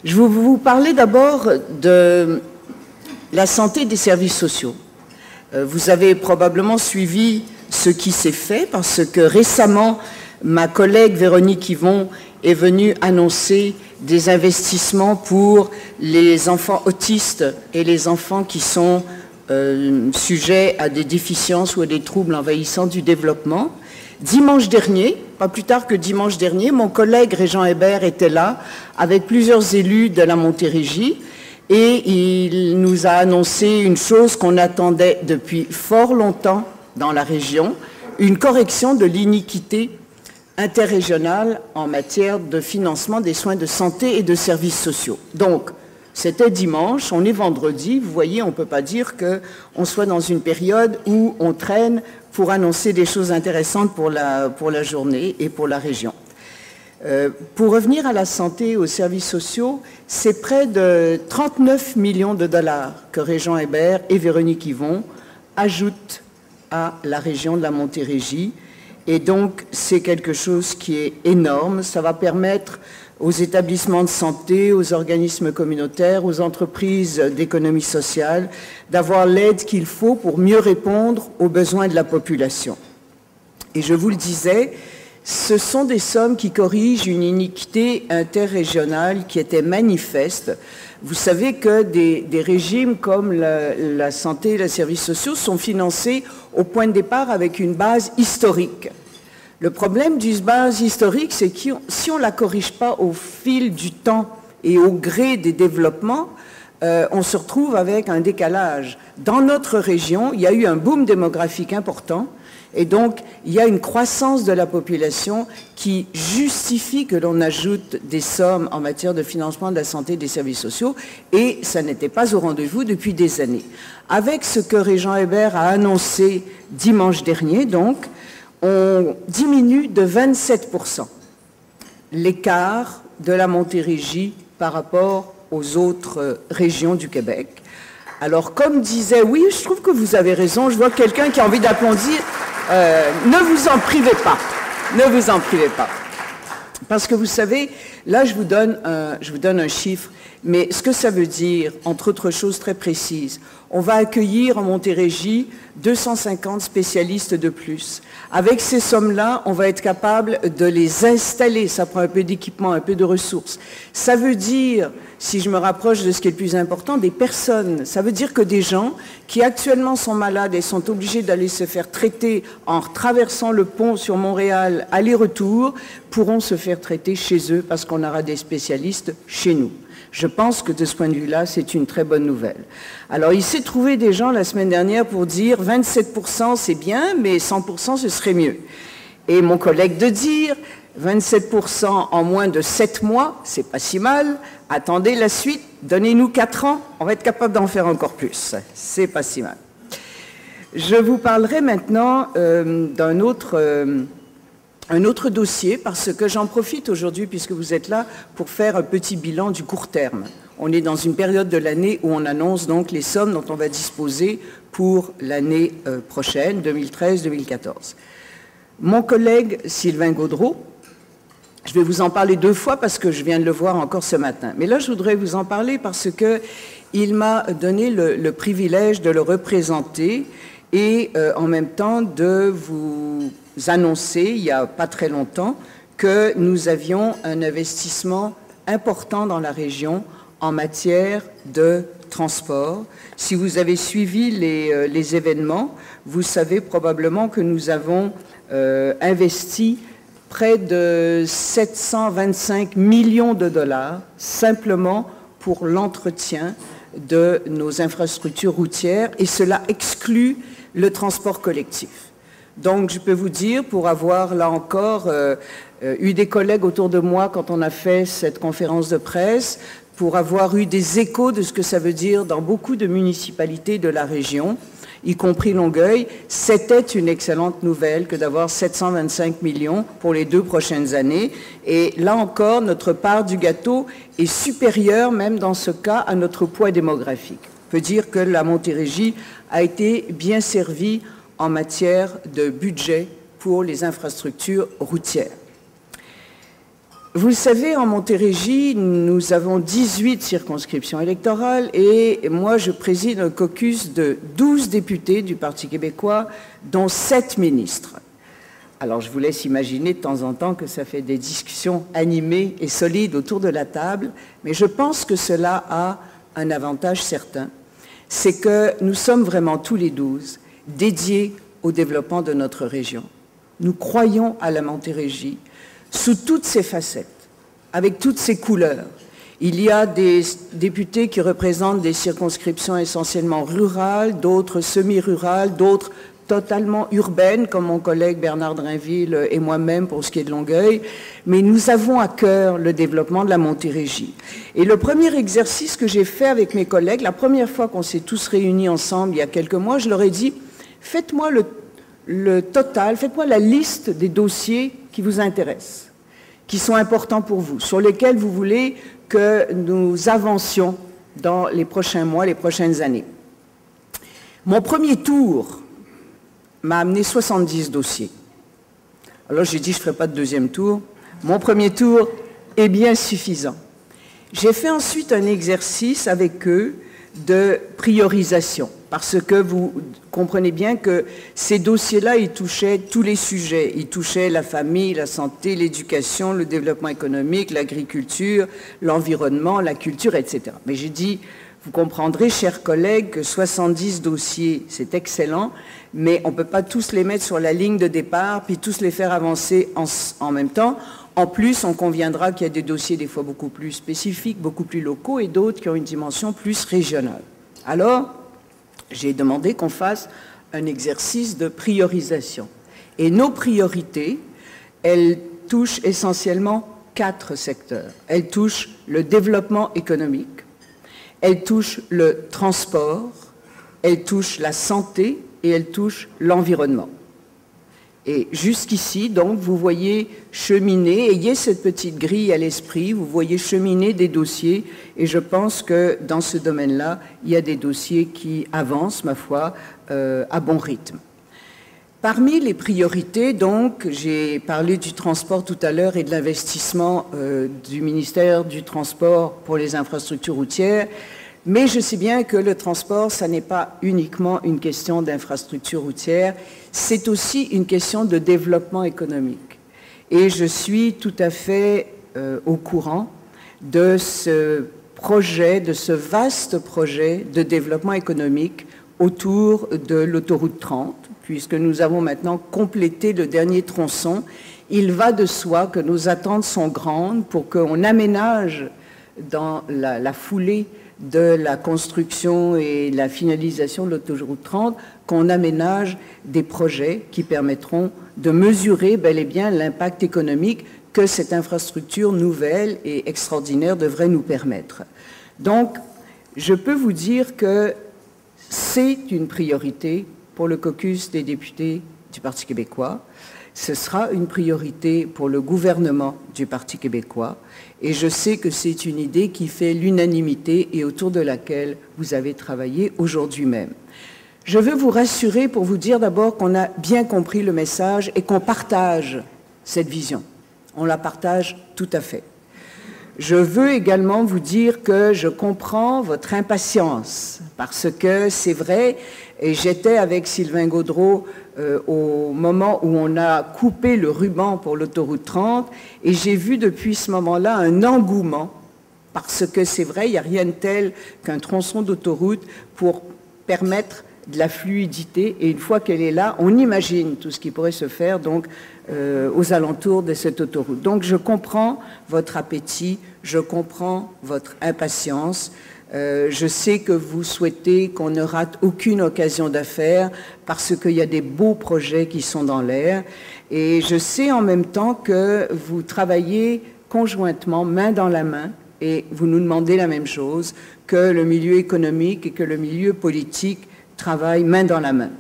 Je vais vous parler d'abord de la santé des services sociaux. Vous avez probablement suivi ce qui s'est fait parce que récemment, ma collègue Véronique Yvon est venue annoncer des investissements pour les enfants autistes et les enfants qui sont sujets à des déficiences ou à des troubles envahissants du développement. Dimanche dernier, pas plus tard que dimanche dernier, mon collègue Régent Hébert était là avec plusieurs élus de la Montérégie et il nous a annoncé une chose qu'on attendait depuis fort longtemps dans la région, une correction de l'iniquité interrégionale en matière de financement des soins de santé et de services sociaux. Donc, c'était dimanche, on est vendredi, vous voyez, on ne peut pas dire qu'on soit dans une période où on traîne pour annoncer des choses intéressantes pour la journée et pour la région. Pour revenir à la santé et aux services sociaux, c'est près de 39 millions de dollars que Régent Hébert et Véronique Yvon ajoutent à la région de la Montérégie. Et donc, c'est quelque chose qui est énorme. Ça va permettre aux établissements de santé, aux organismes communautaires, aux entreprises d'économie sociale, d'avoir l'aide qu'il faut pour mieux répondre aux besoins de la population. Et je vous le disais, ce sont des sommes qui corrigent une iniquité interrégionale qui était manifeste. Vous savez que des régimes comme la santé et les services sociaux sont financés au point de départ avec une base historique. Le problème d'une base historique, c'est que si on ne la corrige pas au fil du temps et au gré des développements, on se retrouve avec un décalage. Dans notre région, il y a eu un boom démographique important et donc il y a une croissance de la population qui justifie que l'on ajoute des sommes en matière de financement de la santé et des services sociaux et ça n'était pas au rendez-vous depuis des années. Avec ce que Régent Hébert a annoncé dimanche dernier, donc, on diminue de 27% l'écart de la Montérégie par rapport aux autres régions du Québec. Alors, comme disait, oui, je trouve que vous avez raison, je vois quelqu'un qui a envie d'applaudir, ne vous en privez pas, ne vous en privez pas. Parce que vous savez, là, je vous donne un chiffre, mais ce que ça veut dire, entre autres choses très précises, on va accueillir en Montérégie 250 spécialistes de plus. Avec ces sommes-là, on va être capable de les installer. Ça prend un peu d'équipement, un peu de ressources. Ça veut dire, si je me rapproche de ce qui est le plus important, des personnes. Ça veut dire que des gens qui actuellement sont malades et sont obligés d'aller se faire traiter en traversant le pont sur Montréal, aller-retour, pourront se faire traiter chez eux parce qu'on aura des spécialistes chez nous. Je pense que de ce point de vue-là, c'est une très bonne nouvelle. Alors, il s'est trouvé des gens la semaine dernière pour dire 27% c'est bien, mais 100% ce serait mieux. Et mon collègue de dire 27% en moins de 7 mois, c'est pas si mal. Attendez la suite, donnez-nous 4 ans, on va être capable d'en faire encore plus. C'est pas si mal. Je vous parlerai maintenant d'un autre dossier, parce que j'en profite aujourd'hui, puisque vous êtes là, pour faire un petit bilan du court terme. On est dans une période de l'année où on annonce donc les sommes dont on va disposer pour l'année prochaine, 2013-2014. Mon collègue Sylvain Gaudreault, je vais vous en parler 2 fois parce que je viens de le voir encore ce matin. Mais là, je voudrais vous en parler parce qu'il m'a donné le privilège de le représenter et en même temps de vous annoncer, il n'y a pas très longtemps, que nous avions un investissement important dans la région en matière de transport. Si vous avez suivi les événements, vous savez probablement que nous avons investi près de 725 millions de dollars simplement pour l'entretien de nos infrastructures routières et cela exclut le transport collectif. Donc, je peux vous dire, pour avoir là encore eu des collègues autour de moi quand on a fait cette conférence de presse, pour avoir eu des échos de ce que ça veut dire dans beaucoup de municipalités de la région, y compris Longueuil, c'était une excellente nouvelle que d'avoir 725 millions pour les 2 prochaines années. Et là encore, notre part du gâteau est supérieure, même dans ce cas, à notre poids démographique. On peut dire que la Montérégie a été bien servie en matière de budget pour les infrastructures routières. Vous le savez, en Montérégie, nous avons 18 circonscriptions électorales et moi, je préside un caucus de 12 députés du Parti québécois, dont 7 ministres. Alors, je vous laisse imaginer de temps en temps que ça fait des discussions animées et solides autour de la table, mais je pense que cela a un avantage certain, c'est que nous sommes vraiment tous les 12 dédiés au développement de notre région. Nous croyons à la Montérégie sous toutes ses facettes, avec toutes ses couleurs. Il y a des députés qui représentent des circonscriptions essentiellement rurales, d'autres semi-rurales, d'autres totalement urbaines, comme mon collègue Bernard Drainville et moi-même pour ce qui est de Longueuil, mais nous avons à cœur le développement de la Montérégie. Et le premier exercice que j'ai fait avec mes collègues, la première fois qu'on s'est tous réunis ensemble il y a quelques mois, je leur ai dit, faites-moi le total, faites-moi la liste des dossiers qui vous intéressent, qui sont importants pour vous, sur lesquels vous voulez que nous avancions dans les prochains mois, les prochaines années. Mon premier tour m'a amené 70 dossiers. Alors j'ai dit, je ne ferai pas de deuxième tour. Mon premier tour est bien suffisant. J'ai fait ensuite un exercice avec eux de priorisation, parce que vous comprenez bien que ces dossiers-là, ils touchaient tous les sujets. Ils touchaient la famille, la santé, l'éducation, le développement économique, l'agriculture, l'environnement, la culture, etc. Mais j'ai dit, vous comprendrez, chers collègues, que 70 dossiers, c'est excellent, mais on ne peut pas tous les mettre sur la ligne de départ, puis tous les faire avancer en même temps. En plus, on conviendra qu'il y a des dossiers des fois beaucoup plus spécifiques, beaucoup plus locaux, et d'autres qui ont une dimension plus régionale. Alors, j'ai demandé qu'on fasse un exercice de priorisation. Et nos priorités, elles touchent essentiellement 4 secteurs. Elles touchent le développement économique, elles touchent le transport, elles touchent la santé et elles touchent l'environnement. Et jusqu'ici, donc, vous voyez cheminer, ayez cette petite grille à l'esprit, vous voyez cheminer des dossiers, et je pense que dans ce domaine-là, il y a des dossiers qui avancent, ma foi, à bon rythme. Parmi les priorités, donc, j'ai parlé du transport tout à l'heure et de l'investissement du ministère du Transport pour les infrastructures routières, mais je sais bien que le transport, ça n'est pas uniquement une question d'infrastructure routière, c'est aussi une question de développement économique. Et je suis tout à fait au courant de ce projet, de ce vaste projet de développement économique autour de l'autoroute 30, puisque nous avons maintenant complété le dernier tronçon. Il va de soi que nos attentes sont grandes pour qu'on aménage dans la foulée de la construction et la finalisation de l'autoroute 30, qu'on aménage des projets qui permettront de mesurer bel et bien l'impact économique que cette infrastructure nouvelle et extraordinaire devrait nous permettre. Donc, je peux vous dire que c'est une priorité pour le caucus des députés du Parti québécois. Ce sera une priorité pour le gouvernement du Parti québécois et je sais que c'est une idée qui fait l'unanimité et autour de laquelle vous avez travaillé aujourd'hui même. Je veux vous rassurer pour vous dire d'abord qu'on a bien compris le message et qu'on partage cette vision. On la partage tout à fait. Je veux également vous dire que je comprends votre impatience parce que c'est vrai, et j'étais avec Sylvain Gaudreault au moment où on a coupé le ruban pour l'autoroute 30 et j'ai vu depuis ce moment-là un engouement parce que c'est vrai, il n'y a rien de tel qu'un tronçon d'autoroute pour permettre de la fluidité et une fois qu'elle est là, on imagine tout ce qui pourrait se faire donc aux alentours de cette autoroute. Donc je comprends votre appétit, je comprends votre impatience. Je sais que vous souhaitez qu'on ne rate aucune occasion d'affaires parce qu'il y a des beaux projets qui sont dans l'air. Et je sais en même temps que vous travaillez conjointement, main dans la main, et vous nous demandez la même chose, que le milieu économique et que le milieu politique travaillent main dans la main.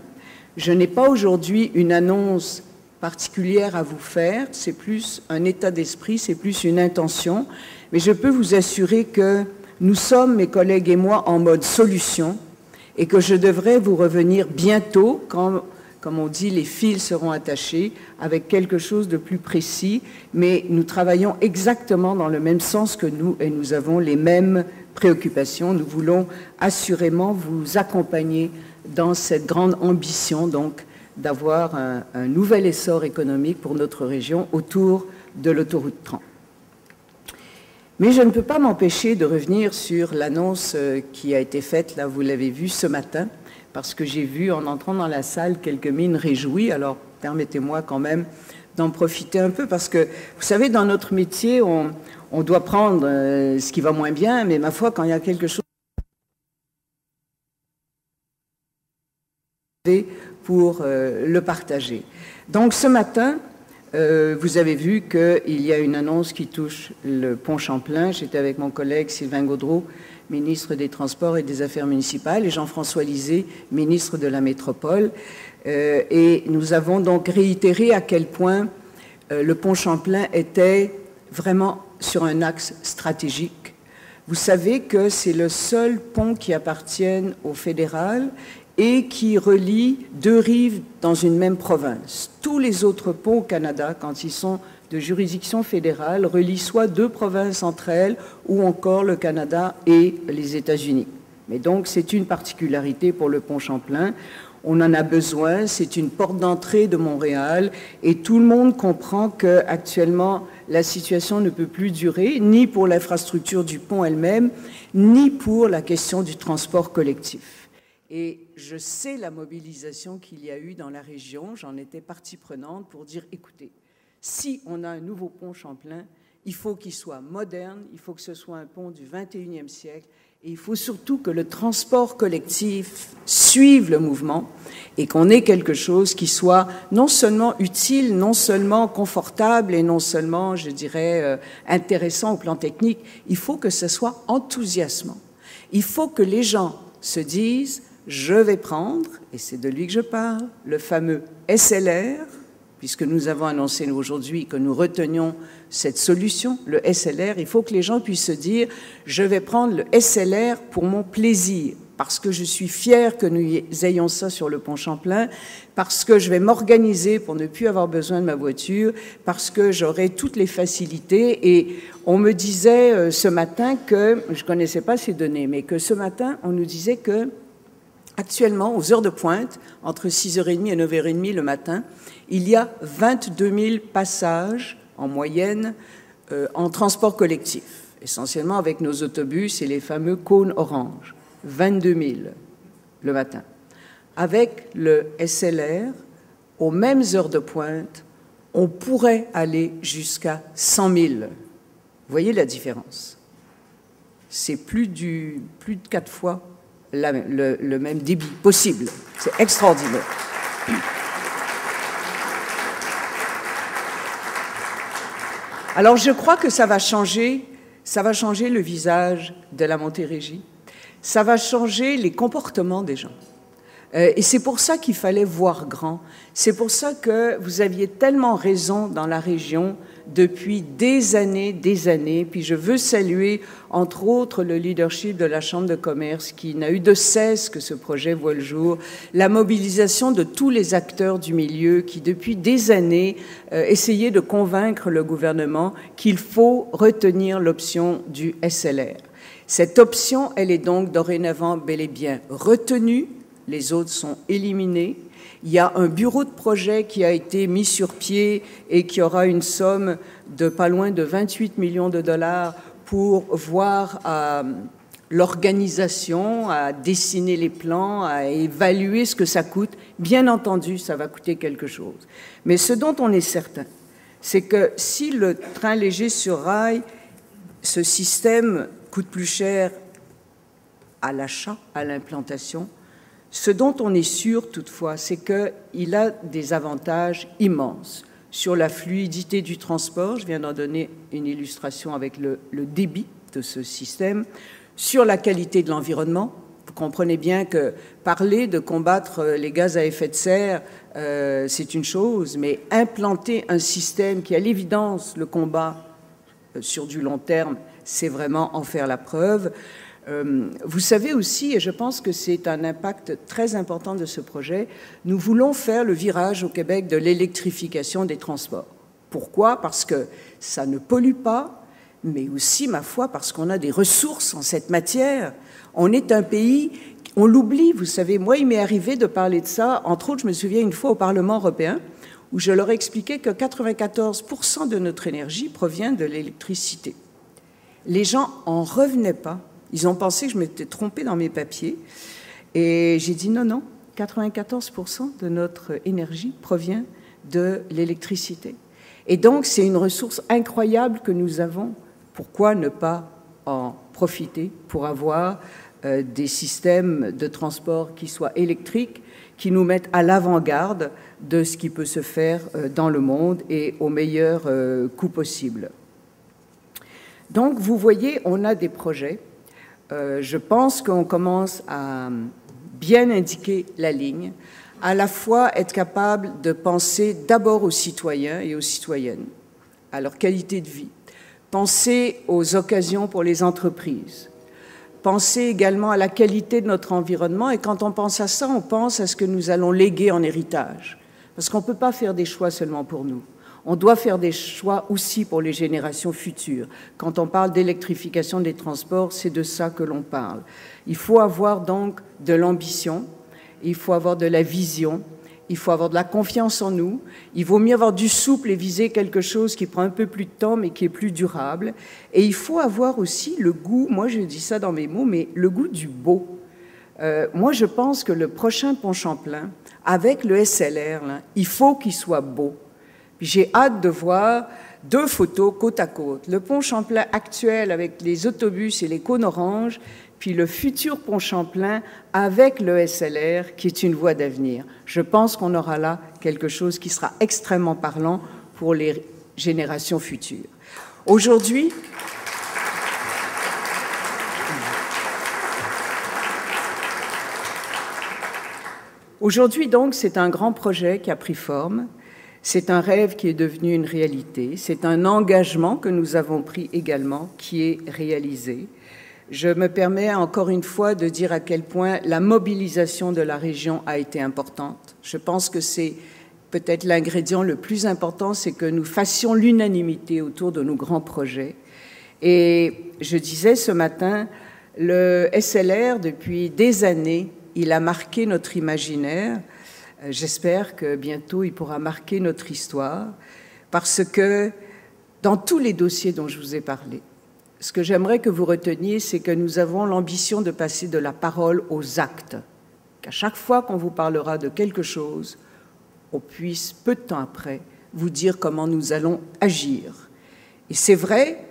Je n'ai pas aujourd'hui une annonce particulière à vous faire, c'est plus un état d'esprit, c'est plus une intention, mais je peux vous assurer que nous sommes, mes collègues et moi, en mode solution et que je devrais vous revenir bientôt quand comme on dit, les fils seront attachés avec quelque chose de plus précis, mais nous travaillons exactement dans le même sens que nous et nous avons les mêmes préoccupations. Nous voulons assurément vous accompagner dans cette grande ambition, donc, d'avoir un nouvel essor économique pour notre région autour de l'autoroute 30. Mais je ne peux pas m'empêcher de revenir sur l'annonce qui a été faite, là vous l'avez vu ce matin, parce que j'ai vu en entrant dans la salle quelques mines réjouies. Alors permettez-moi quand même d'en profiter un peu, parce que vous savez, dans notre métier, on doit prendre ce qui va moins bien, mais ma foi, quand il y a quelque chose pour le partager. Donc ce matin, vous avez vu qu'il y a une annonce qui touche le pont Champlain. J'étais avec mon collègue Sylvain Gaudreault, ministre des Transports et des Affaires municipales, et Jean-François Lisée, ministre de la Métropole. Et nous avons donc réitéré à quel point le pont Champlain était vraiment sur un axe stratégique. Vous savez que c'est le seul pont qui appartient au fédéral et qui relie deux rives dans une même province. Tous les autres ponts au Canada, quand ils sont de juridiction fédérale, relient soit deux provinces entre elles ou encore le Canada et les États-Unis. Mais donc, c'est une particularité pour le pont Champlain. On en a besoin, c'est une porte d'entrée de Montréal et tout le monde comprend qu'actuellement, la situation ne peut plus durer, ni pour l'infrastructure du pont elle-même, ni pour la question du transport collectif. Et je sais la mobilisation qu'il y a eu dans la région, j'en étais partie prenante pour dire, écoutez, si on a un nouveau pont Champlain, il faut qu'il soit moderne, il faut que ce soit un pont du 21e siècle, et il faut surtout que le transport collectif suive le mouvement et qu'on ait quelque chose qui soit non seulement utile, non seulement confortable et non seulement, je dirais, intéressant au plan technique, il faut que ce soit enthousiasmant. Il faut que les gens se disent, je vais prendre, et c'est de lui que je parle, le fameux SLR, puisque nous avons annoncé aujourd'hui que nous retenions cette solution, le SLR, il faut que les gens puissent se dire « je vais prendre le SLR pour mon plaisir », parce que je suis fière que nous ayons ça sur le pont Champlain, parce que je vais m'organiser pour ne plus avoir besoin de ma voiture, parce que j'aurai toutes les facilités. Et on me disait ce matin que, je ne connaissais pas ces données, mais que ce matin, on nous disait que actuellement, aux heures de pointe, entre 6h30 et 9h30 le matin, il y a 22 000 passages en moyenne en transport collectif, essentiellement avec nos autobus et les fameux cônes orange. 22 000 le matin. Avec le SLR, aux mêmes heures de pointe, on pourrait aller jusqu'à 100 000. Vous voyez la différence? C'est plus de 4 fois le même débit possible. C'est extraordinaire. Alors je crois que ça va changer le visage de la Montérégie. Ça va changer les comportements des gens. Et c'est pour ça qu'il fallait voir grand. C'est pour ça que vous aviez tellement raison dans la région depuis des années. Puis je veux saluer, entre autres, le leadership de la Chambre de commerce qui n'a eu de cesse que ce projet voit le jour, la mobilisation de tous les acteurs du milieu qui, depuis des années, essayaient de convaincre le gouvernement qu'il faut retenir l'option du SLR. Cette option, elle est donc dorénavant bel et bien retenue, les autres sont éliminés. Il y a un bureau de projet qui a été mis sur pied et qui aura une somme de pas loin de 28 millions de dollars pour voir l'organisation, à dessiner les plans, à évaluer ce que ça coûte. Bien entendu, ça va coûter quelque chose. Mais ce dont on est certain, c'est que si le train léger sur rail, ce système coûte plus cher à l'achat, à l'implantation. Ce dont on est sûr toutefois, c'est qu'il a des avantages immenses sur la fluidité du transport, je viens d'en donner une illustration avec le débit de ce système, sur la qualité de l'environnement. Vous comprenez bien que parler de combattre les gaz à effet de serre, c'est une chose, mais implanter un système qui, à l'évidence, le combat sur du long terme, c'est vraiment en faire la preuve. Vous savez aussi, et je pense que c'est un impact très important de ce projet, nous voulons faire le virage au Québec de l'électrification des transports. Pourquoi? Parce que ça ne pollue pas, mais aussi, ma foi, parce qu'on a des ressources en cette matière. On est un pays, on l'oublie, vous savez. Moi, il m'est arrivé de parler de ça, entre autres, je me souviens une fois au Parlement européen, où je leur expliquais que 94% de notre énergie provient de l'électricité. Les gens en revenaient pas. Ils ont pensé que je m'étais trompée dans mes papiers. Et j'ai dit non, non, 94% de notre énergie provient de l'électricité. Et donc, c'est une ressource incroyable que nous avons. Pourquoi ne pas en profiter pour avoir des systèmes de transport qui soient électriques, qui nous mettent à l'avant-garde de ce qui peut se faire dans le monde et au meilleur coût possible. Donc, vous voyez, on a des projets. Je pense qu'on commence à bien indiquer la ligne, à la fois être capable de penser d'abord aux citoyens et aux citoyennes, à leur qualité de vie, penser aux occasions pour les entreprises, penser également à la qualité de notre environnement, et quand on pense à ça, on pense à ce que nous allons léguer en héritage, parce qu'on ne peut pas faire des choix seulement pour nous. On doit faire des choix aussi pour les générations futures. Quand on parle d'électrification des transports, c'est de ça que l'on parle. Il faut avoir donc de l'ambition, il faut avoir de la vision, il faut avoir de la confiance en nous, il vaut mieux avoir du souple et viser quelque chose qui prend un peu plus de temps mais qui est plus durable. Et il faut avoir aussi le goût, moi je dis ça dans mes mots, mais le goût du beau. Moi je pense que le prochain pont Champlain, avec le SLR, là, il faut qu'il soit beau. J'ai hâte de voir 2 photos côte à côte. Le pont Champlain actuel avec les autobus et les cônes oranges, puis le futur pont Champlain avec le SLR, qui est une voie d'avenir. Je pense qu'on aura là quelque chose qui sera extrêmement parlant pour les générations futures. Aujourd'hui, donc, c'est un grand projet qui a pris forme. C'est un rêve qui est devenu une réalité. C'est un engagement que nous avons pris également qui est réalisé. Je me permets encore une fois de dire à quel point la mobilisation de la région a été importante. Je pense que c'est peut-être l'ingrédient le plus important, c'est que nous fassions l'unanimité autour de nos grands projets. Et je disais ce matin, le SLR, depuis des années, il a marqué notre imaginaire. J'espère que bientôt il pourra marquer notre histoire, parce que dans tous les dossiers dont je vous ai parlé, ce que j'aimerais que vous reteniez, c'est que nous avons l'ambition de passer de la parole aux actes, qu'à chaque fois qu'on vous parlera de quelque chose, on puisse, peu de temps après, vous dire comment nous allons agir. Et c'est vrai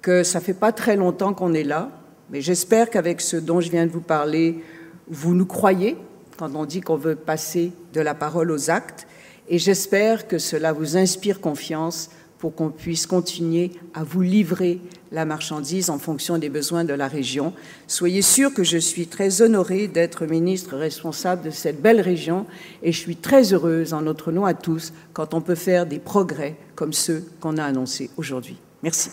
que ça ne fait pas très longtemps qu'on est là, mais j'espère qu'avec ce dont je viens de vous parler, vous nous croyez, quand on dit qu'on veut passer de la parole aux actes, et j'espère que cela vous inspire confiance pour qu'on puisse continuer à vous livrer la marchandise en fonction des besoins de la région. Soyez sûrs que je suis très honorée d'être ministre responsable de cette belle région, et je suis très heureuse, en notre nom à tous, quand on peut faire des progrès comme ceux qu'on a annoncés aujourd'hui. Merci.